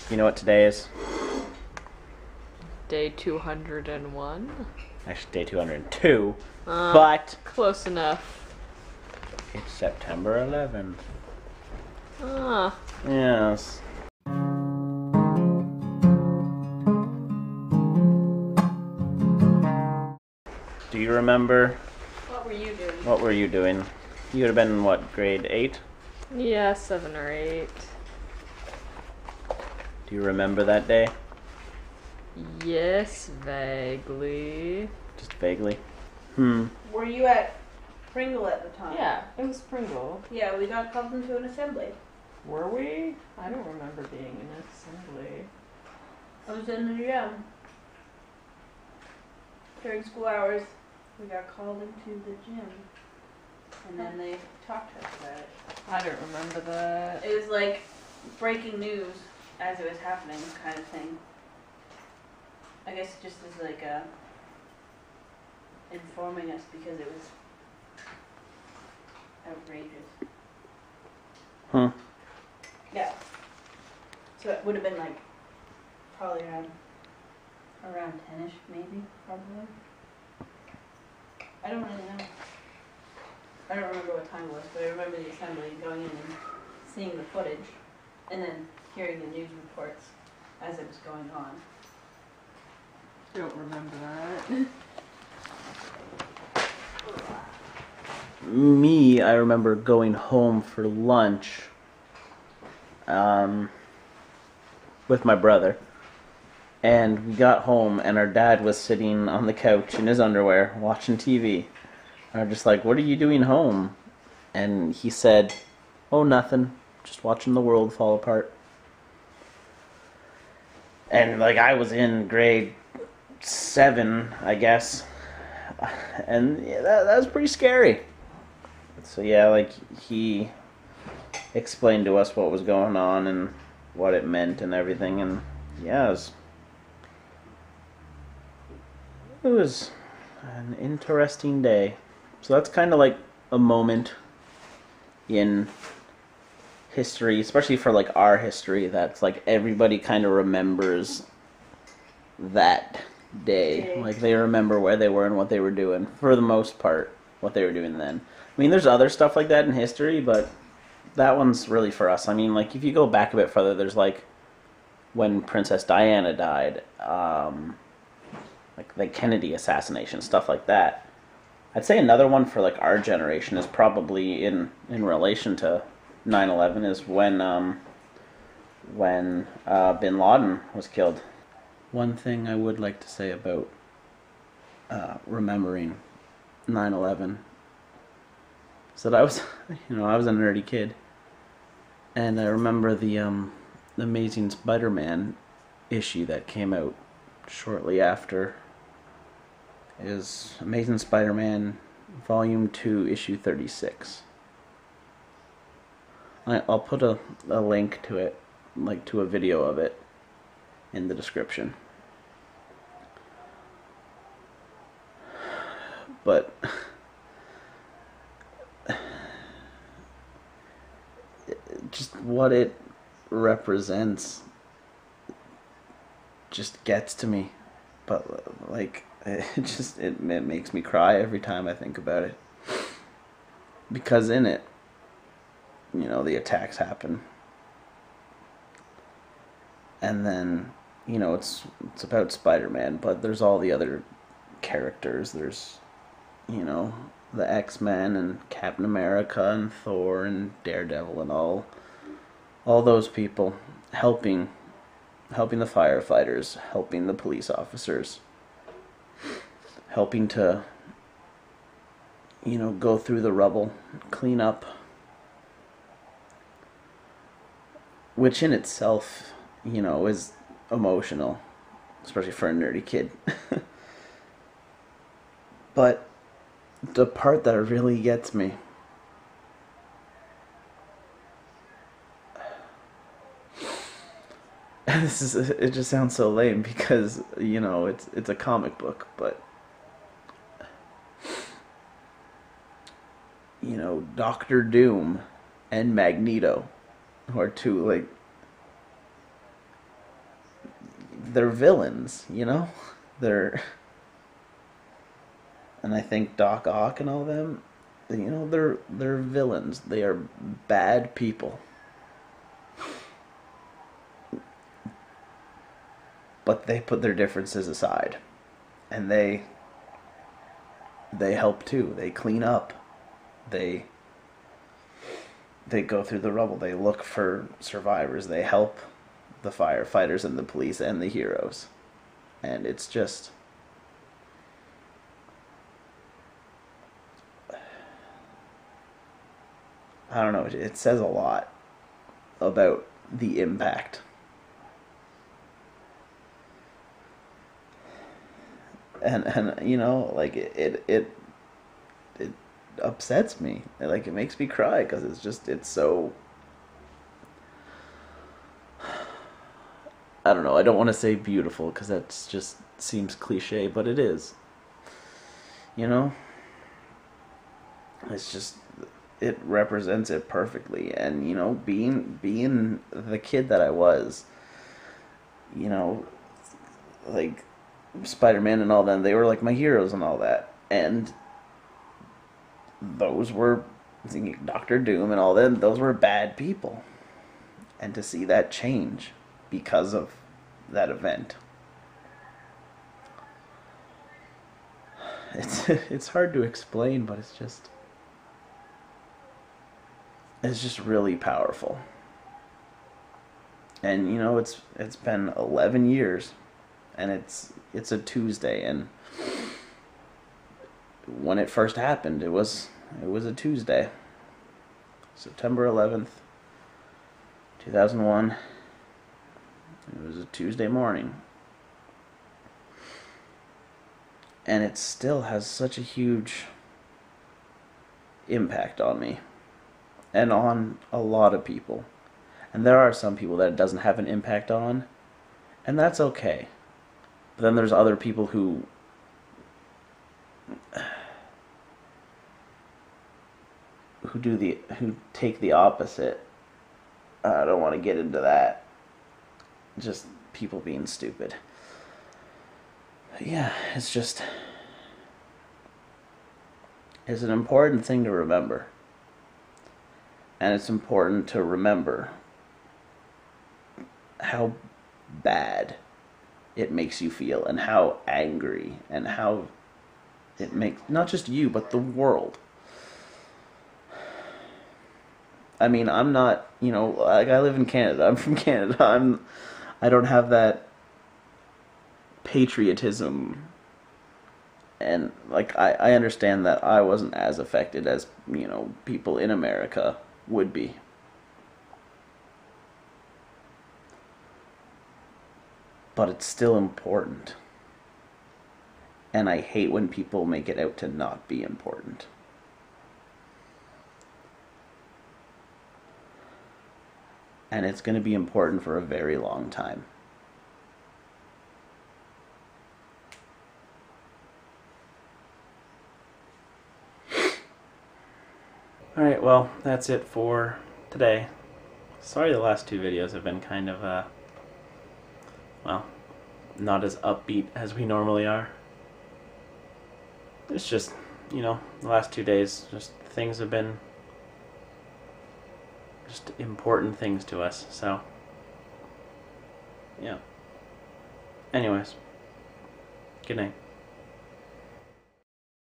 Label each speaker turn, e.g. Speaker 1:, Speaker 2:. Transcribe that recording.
Speaker 1: You know what today is?
Speaker 2: Day 201.
Speaker 1: Actually, day 202.
Speaker 2: Uh,
Speaker 1: But
Speaker 2: Close enough.
Speaker 1: it's September 11th.
Speaker 2: Ah.
Speaker 1: Yes. Do you remember?
Speaker 2: What were you doing?
Speaker 1: What were you doing? You would have been in what, grade 8?
Speaker 2: Yeah, 7 or 8.
Speaker 1: Do you remember that day?
Speaker 2: Yes, vaguely.
Speaker 1: Just vaguely.
Speaker 3: Were you at Pringle at the time?
Speaker 2: Yeah, it was Pringle.
Speaker 3: Yeah, we got called into an assembly.
Speaker 2: Were we? I don't remember being in an assembly.
Speaker 3: I was in the gym. During school hours, we got called into the gym. And then they talked to us about it.
Speaker 2: I don't remember that.
Speaker 3: It was like breaking news as it was happening kind of thing. I guess just as like informing us because it was outrageous.
Speaker 1: Huh.
Speaker 3: Yeah. So it would have been like probably around 10ish maybe, probably. I don't really know. I don't remember what time it was, but I remember the assembly going in and seeing the footage and then hearing the news reports as it was going on.
Speaker 2: Don't remember that.
Speaker 1: Me, I remember going home for lunch with my brother. And we got home, and our dad was sitting on the couch in his underwear watching TV. And I'm just like, "What are you doing home?" And he said, "Oh, nothing. Just watching the world fall apart." And like, I was in grade 7, I guess. And yeah, that was pretty scary. So yeah, like, he explained to us what was going on and what it meant and everything. And yeah, it was an interesting day. So that's kind of like a moment in history, especially for like our history, that's like everybody kind of remembers that day. Like, they remember where they were and what they were doing, for the most part, what they were doing then. I mean, there's other stuff like that in history, but that one's really for us. I mean, like, if you go back a bit further, there's like when Princess Diana died, like the Kennedy assassination, stuff like that. I'd say another one for like our generation is probably in relation to 9/11 is when Bin Laden was killed. One thing I would like to say about remembering 9/11 is that I was I was a nerdy kid, and I remember the Amazing Spider-Man issue that came out shortly after. Is Amazing Spider-Man Volume 2, Issue 36. I'll put a link to it, like to a video of it, in the description. But just what it represents just gets to me. But like, it makes me cry every time I think about it, because in it, the attacks happen, and then it's about Spider-Man, but there's all the other characters. There's the X-Men and Captain America and Thor and Daredevil and all those people helping the firefighters, helping the police officers, helping to go through the rubble, clean up, which in itself is emotional, especially for a nerdy kid. But the part that really gets me it just sounds so lame because it's a comic book, but Doctor Doom and Magneto are two like they're villains, you know? They're, and I think Doc Ock and all them, you know, they're villains. They are bad people. But they put their differences aside, and they help too. They clean up. They go through the rubble. They look for survivors. They help the firefighters and the police and the heroes. And it's just, I don't know, it says a lot about the impact. And you know, like it upsets me. Like, it makes me cry because it's so, I don't know, I don't want to say beautiful because that just seems cliche, but it is. You know? It's just, it represents it perfectly. And, you know, being the kid that I was, you know, like Spider-Man and all them, they were like my heroes and all that. And those were, Doctor Doom and all them, those were bad people. And to see that change because of that event, it's hard to explain, but it's just really powerful. And you know, it's been 11 years, and it's a Tuesday, and when it first happened, it was a Tuesday, September 11th, 2001. It was a Tuesday morning, and it still has such a huge impact on me and on a lot of people. And there are some people that it doesn't have an impact on, and that's okay. But then there's other people who take the opposite. I don't want to get into that. Just people being stupid. But yeah, it's an important thing to remember. And it's important to remember how bad it makes you feel, and how angry, and how it makes not just you, but the world. I mean, I'm not, you know, like, I live in Canada. I'm from Canada. I don't have that patriotism, and like, I understand that I wasn't as affected as, you know, people in America would be. But it's still important. And I hate when people make it out to not be important. And it's going to be important for a very long time. Alright, well, that's it for today. Sorry the last two videos have been kind of, well, not as upbeat as we normally are. It's just, you know, the last 2 days, just things have been just important things to us, so yeah. Anyways, good night.